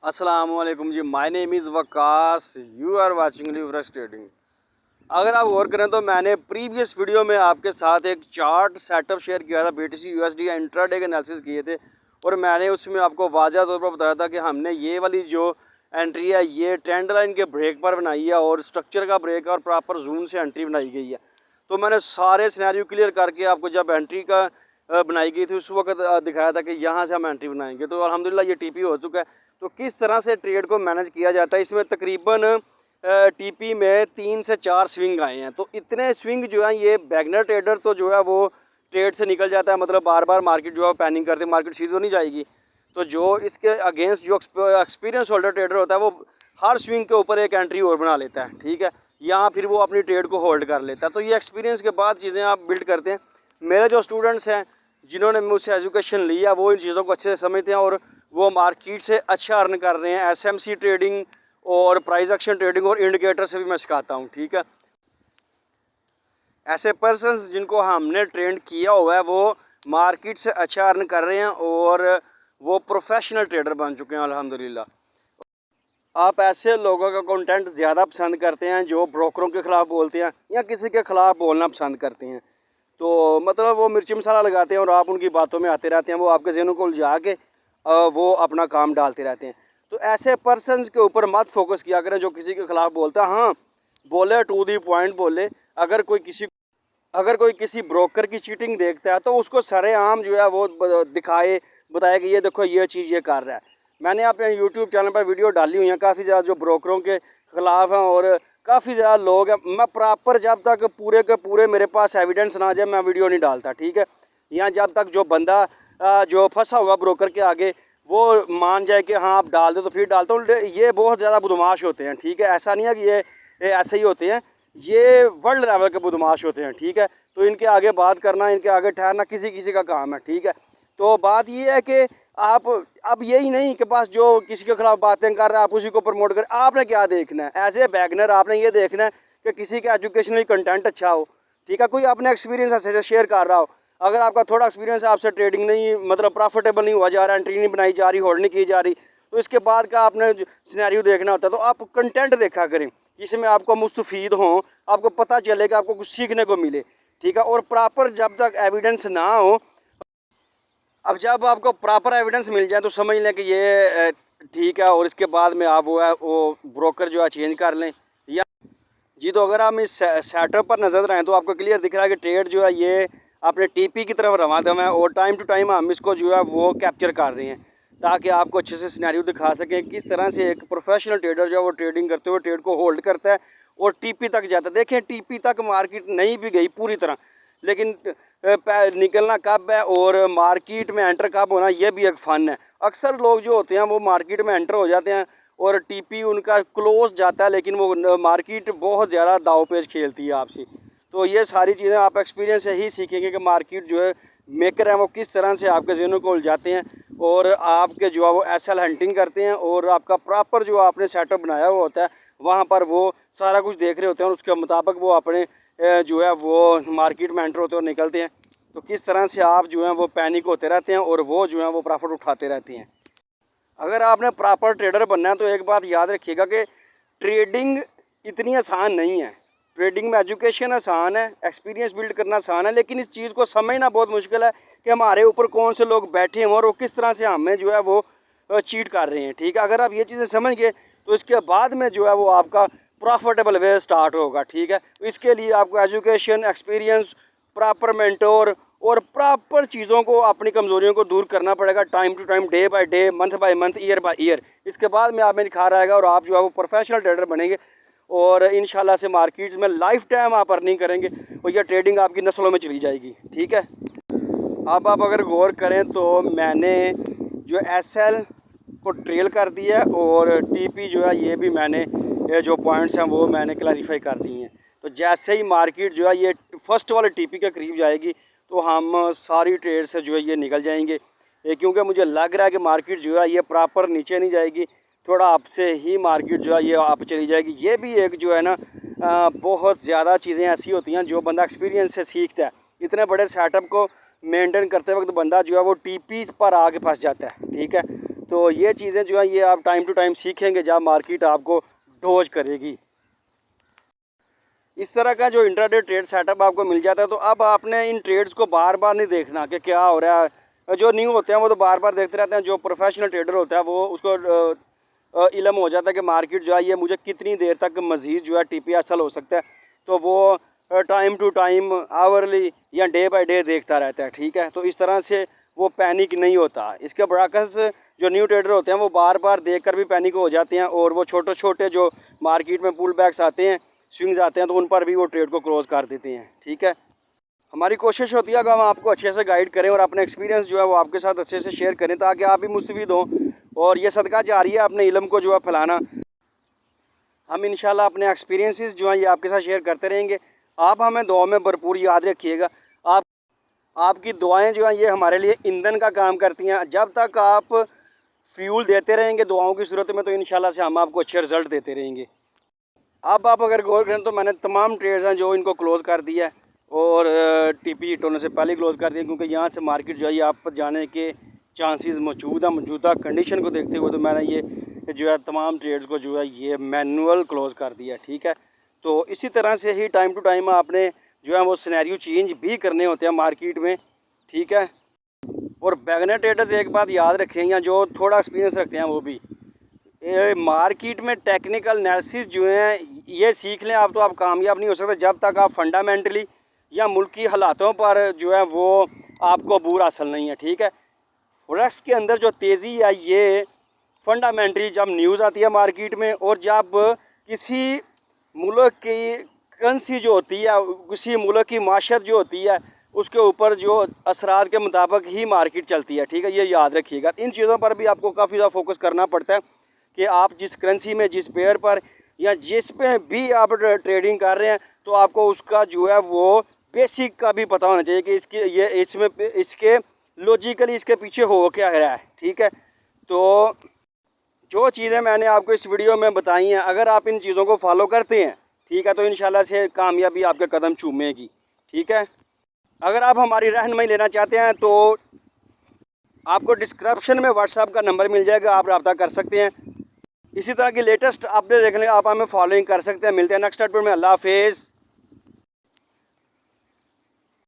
अस्सलाम वालेकुम जी। My name is Waqas, you are watching Luverex trading. अगर आप गौर करें तो मैंने प्रीवियस वीडियो में आपके साथ एक चार्ट सेटअप शेयर किया था, BTC USD इंट्राडे के एनालिसिस किए थे, और मैंने उसमें आपको वाज़ह तौर पर बताया था कि हमने ये वाली जो एंट्री है ये ट्रेंड लाइन के ब्रेक पर बनाई है और स्ट्रक्चर का ब्रेक और प्रॉपर जून से एंट्री बनाई गई है। तो मैंने सारे सिनेरियो क्लियर करके आपको जब एंट्री का बनाई गई थी उस वक्त दिखाया था कि यहाँ से हम एंट्री बनाएंगे। तो अल्हम्दुलिल्लाह ये TP हो चुका है। तो किस तरह से ट्रेड को मैनेज किया जाता है, इसमें तकरीबन TP में 3 से 4 स्विंग आए हैं। तो इतने स्विंग जो है ये बैगनर ट्रेडर तो जो है वो ट्रेड से निकल जाता है, मतलब बार बार मार्केट जो है पैनिंग करते हैं, मार्केट सीधी तो नहीं जाएगी। तो जो इसके अगेंस्ट जो एक्सपीरियंस होल्डर ट्रेडर होता है वो हर स्विंग के ऊपर एक एंट्री और बना लेता है, ठीक है, या फिर वो अपनी ट्रेड को होल्ड कर लेता है। तो ये एक्सपीरियंस के बाद चीज़ें आप बिल्ड करते हैं। मेरे जो स्टूडेंट्स हैं जिन्होंने मुझसे एजुकेशन लिया वो इन चीज़ों को अच्छे से समझते हैं और वो मार्केट से अच्छा अर्न कर रहे हैं। SMC ट्रेडिंग और प्राइस एक्शन ट्रेडिंग और इंडिकेटर से भी मैं सिखाता हूँ, ठीक है। ऐसे पर्सन्स जिनको हमने ट्रेंड किया हुआ है वो मार्केट से अच्छा अर्न कर रहे हैं और वो प्रोफेशनल ट्रेडर बन चुके हैं अल्हम्दुलिल्लाह। आप ऐसे लोगों का कंटेंट ज़्यादा पसंद करते हैं जो ब्रोकरों के ख़िलाफ़ बोलते हैं या किसी के ख़िलाफ़ बोलना पसंद करते हैं। तो मतलब वो मिर्ची मसाला लगाते हैं और आप उनकी बातों में आते रहते हैं, वो आपके ज़हनों को उलझा के वो अपना काम डालते रहते हैं। तो ऐसे पर्सन्स के ऊपर मत फोकस किया करें जो किसी के ख़िलाफ़ बोलता है। हाँ, बोले टू दी पॉइंट बोले। अगर कोई किसी ब्रोकर की चीटिंग देखता है तो उसको सरेआम जो है वो दिखाए, बताए कि ये देखो ये चीज़ ये कर रहा है। मैंने अपने YouTube चैनल पर वीडियो डाली हुई हैं काफ़ी ज़्यादा जो ब्रोकरों के ख़िलाफ़ हैं और काफ़ी ज़्यादा लोग हैं। मैं प्रॉपर जब तक पूरे के पूरे मेरे पास एविडेंस ना आ जाए मैं वीडियो नहीं डालता, ठीक है। या जब तक जो बंदा जो फंसा हुआ ब्रोकर के आगे वो मान जाए कि हाँ आप डाल दो तो फिर डालता हूँ। ये बहुत ज़्यादा बदमाश होते हैं, ठीक है। ऐसा नहीं है कि ये ऐसे ही होते हैं, ये वर्ल्ड लेवल के बदमाश होते हैं, ठीक है। तो इनके आगे बात करना, इनके आगे ठहरना किसी किसी का काम है, ठीक है। तो बात ये है कि आप अब यही नहीं कि बस जो किसी के खिलाफ बातें कर रहा है आप उसी को प्रमोट करें। आपने क्या देखना है एज ए बैगनर, आपने ये देखना है कि किसी का एजुकेशनल कंटेंट अच्छा हो, ठीक है। कोई अपना एक्सपीरियंस अच्छे से शेयर कर रहा हो। अगर आपका थोड़ा एक्सपीरियंस है, आपसे ट्रेडिंग नहीं मतलब प्रॉफिटेबल नहीं हुआ जा रहा, एंट्री नहीं बनाई जा रही, होल्ड नहीं की जा रही, तो इसके बाद का आपने सिनेरियो देखना होता है। तो आप कंटेंट देखा करें जिसमें आपको मुस्तफ़ीद हों, आपको पता चले कि आपको कुछ सीखने को मिले, ठीक है। और प्रॉपर जब तक एविडेंस ना हो, अब जब आपको प्रॉपर एविडेंस मिल जाए तो समझ लें कि ये ठीक है, और इसके बाद में आप वो ब्रोकर जो है चेंज कर लें। या जी, तो अगर हम इस सेटअप पर नज़र रहें तो आपको क्लियर दिख रहा है कि ट्रेड जो है ये अपने TP की तरफ रवा दम है और टाइम टू टाइम हम इसको जो है वो कैप्चर कर रहे हैं ताकि आपको अच्छे से सिनेरियो दिखा सकें किस तरह से एक प्रोफेशनल ट्रेडर जो है वो ट्रेडिंग करते हुए ट्रेड को होल्ड करता है और TP तक जाता है। देखें TP तक मार्केट नहीं भी गई पूरी तरह, लेकिन निकलना कब है और मार्केट में एंटर कब होना ये भी एक फ़न है। अक्सर लोग जो होते हैं वो मार्केट में एंटर हो जाते हैं और TP उनका क्लोज जाता है, लेकिन वो मार्केट बहुत ज़्यादा दाव पेच खेलती है आपसे। तो ये सारी चीज़ें आप एक्सपीरियंस से ही सीखेंगे कि मार्केट जो है मेकर हैं वो किस तरह से आपके ज़हनों को उलझाते हैं और आपके जो है वो SL हंटिंग करते हैं और आपका प्रॉपर जो आपने सेटअप बनाया हुआ होता है वहाँ पर वो सारा कुछ देख रहे होते हैं और उसके मुताबिक वो अपने जो है वो मार्केट में एंटर होते हैं और निकलते हैं। तो किस तरह से आप जो है वो पैनिक होते रहते हैं और वो जो है वो प्रॉफिट उठाते रहते हैं। अगर आपने प्रॉपर ट्रेडर बनना है तो एक बात याद रखिएगा कि ट्रेडिंग इतनी आसान नहीं है। ट्रेडिंग में एजुकेशन आसान है, एक्सपीरियंस बिल्ड करना आसान है, लेकिन इस चीज़ को समझना बहुत मुश्किल है कि हमारे ऊपर कौन से लोग बैठे हैं और वो किस तरह से हमें जो है वो चीट कर रहे हैं, ठीक है। अगर आप ये चीज़ें समझ गए तो इसके बाद में जो है वो आपका प्रॉफिटेबल वे स्टार्ट होगा, ठीक है। इसके लिए आपको एजुकेशन, एक्सपीरियंस, प्रॉपर मेंटोर और प्रॉपर चीज़ों को, अपनी कमज़ोरियों को दूर करना पड़ेगा time to time, day by day, month by month, year by year. इसके बाद में आप में निखार आएगा और आप जो है वो प्रोफेशनल ट्रेडर बनेंगे और इंशाल्लाह से मार्केट्स में लाइफ टाइम आप अर्निंग करेंगे और यह ट्रेडिंग आपकी नस्लों में चली जाएगी, ठीक है। अब आप अगर गौर करें तो मैंने जो SL को ट्रेल कर दिया और TP जो है ये भी मैंने जो पॉइंट्स हैं वो मैंने क्लैरिफाई कर दिए हैं। तो जैसे ही मार्केट जो है ये फर्स्ट वाले TP के करीब जाएगी तो हम सारी ट्रेड से जो है ये निकल जाएंगे, क्योंकि मुझे लग रहा है कि मार्केट जो है ये प्रॉपर नीचे नहीं जाएगी, थोड़ा अप से ही मार्केट जो है ये अप चली जाएगी। ये भी एक जो है ना बहुत ज़्यादा चीज़ें ऐसी होती हैं जो बंदा एक्सपीरियंस से सीखता है। इतने बड़े सेटअप को मेंटेन करते वक्त बंदा जो है वो TP पर आके फंस जाता है, ठीक है। तो ये चीज़ें जो है ये आप टाइम टू टाइम सीखेंगे जब मार्केट आपको डोज करेगी। इस तरह का जो इंट्राडे ट्रेड सेटअप आपको मिल जाता है, तो अब आपने इन ट्रेड्स को बार बार नहीं देखना कि क्या हो रहा है। जो न्यू होते हैं वो तो बार बार देखते रहते हैं, जो प्रोफेशनल ट्रेडर होता है वो उसको इल्म हो जाता है कि मार्केट जो है ये मुझे कितनी देर तक मज़ीद जो है टीपी हासिल हो सकता है, तो वो टाइम टू टाइम आवरली या डे बाय डे देखता रहता है। ठीक है, तो इस तरह से वो पैनिक नहीं होता। इसके बरअक्स जो न्यू ट्रेडर होते हैं वो बार बार देखकर भी पैनिक हो जाते हैं, और वो छोटे छोटे जो मार्केट में पुल बैक्स आते हैं, स्विंग्स आते हैं, तो उन पर भी वो ट्रेड को क्लोज़ कर देते हैं। ठीक है, हमारी कोशिश होती है कि हम आपको अच्छे से गाइड करें और अपने एक्सपीरियंस जो है वो आपके साथ अच्छे से शेयर करें, ताकि आप भी मुस्तफ़ीद हों। और ये सदका जारी है अपने इल्म को जो है फैलाना। हम इंशाल्लाह अपने एक्सपीरियंसेस जो हैं ये आपके साथ शेयर करते रहेंगे। आप हमें दुआ में भरपूर याद रखिएगा। आपकी दुआएं जो हैं ये हमारे लिए ईंधन का काम करती हैं। जब तक आप फ्यूल देते रहेंगे दुआओं की सूरत में, तो इंशाल्लाह से हम आपको अच्छे रिज़ल्ट देते रहेंगे। अब आप अगर गौर करें तो मैंने तमाम ट्रेड्स हैं जो इनको क्लोज़ कर दिया है, और टीपी हिट होने से पहले क्लोज़ कर दिया, क्योंकि यहाँ से मार्केट जो है ये आप जाने के चांसेस मौजूद है। मौजूदा कंडीशन को देखते हुए तो मैंने ये जो है तमाम ट्रेड्स को जो है ये मैनुअल क्लोज़ कर दिया। ठीक है, तो इसी तरह से ही टाइम टू टाइम आपने जो है वो सिनेरियो चेंज भी करने होते हैं मार्केट में। ठीक है, और बिगिनर ट्रेडर्स एक बात याद रखें, या जो थोड़ा एक्सपीरियंस रखते हैं वो भी, मार्केट में टेक्निकल एनालिसिस जो है ये सीख लें आप, तो आप कामयाब नहीं हो सकते जब तक आप फंडामेंटली या मुल्की हालातों पर जो है वो आपको अबूर हासिल नहीं है। ठीक है, फॉरेक्स के अंदर जो तेज़ी है ये फंडामेंटली जब न्यूज़ आती है मार्केट में, और जब किसी मुल्क की करेंसी जो होती है, किसी मुल्क की माशत जो होती है, उसके ऊपर जो असरात के मुताबिक ही मार्केट चलती है। ठीक है, ये याद रखिएगा। इन चीज़ों पर भी आपको काफ़ी ज़्यादा फोकस करना पड़ता है कि आप जिस करेंसी में, जिस पेयर पर या जिस पे भी आप ट्रेडिंग कर रहे हैं, तो आपको उसका जो है वो बेसिक का भी पता होना चाहिए कि इसके लॉजिकली इसके पीछे हो क्या रहा है। ठीक है, तो जो चीज़ें मैंने आपको इस वीडियो में बताई हैं, अगर आप इन चीज़ों को फॉलो करते हैं, ठीक है, तो इंशाल्लाह से कामयाबी आपके कदम चूमेगी। ठीक है, अगर आप हमारी रहनुमाई लेना चाहते हैं तो आपको डिस्क्रिप्शन में व्हाट्सएप का नंबर मिल जाएगा, आप रब्ता कर सकते हैं। इसी तरह की लेटेस्ट अपडेट देखने आप हमें फॉलोइंग कर सकते हैं। मिलते हैं नेक्स्ट अपडेट में। अल्लाह हाफिज़।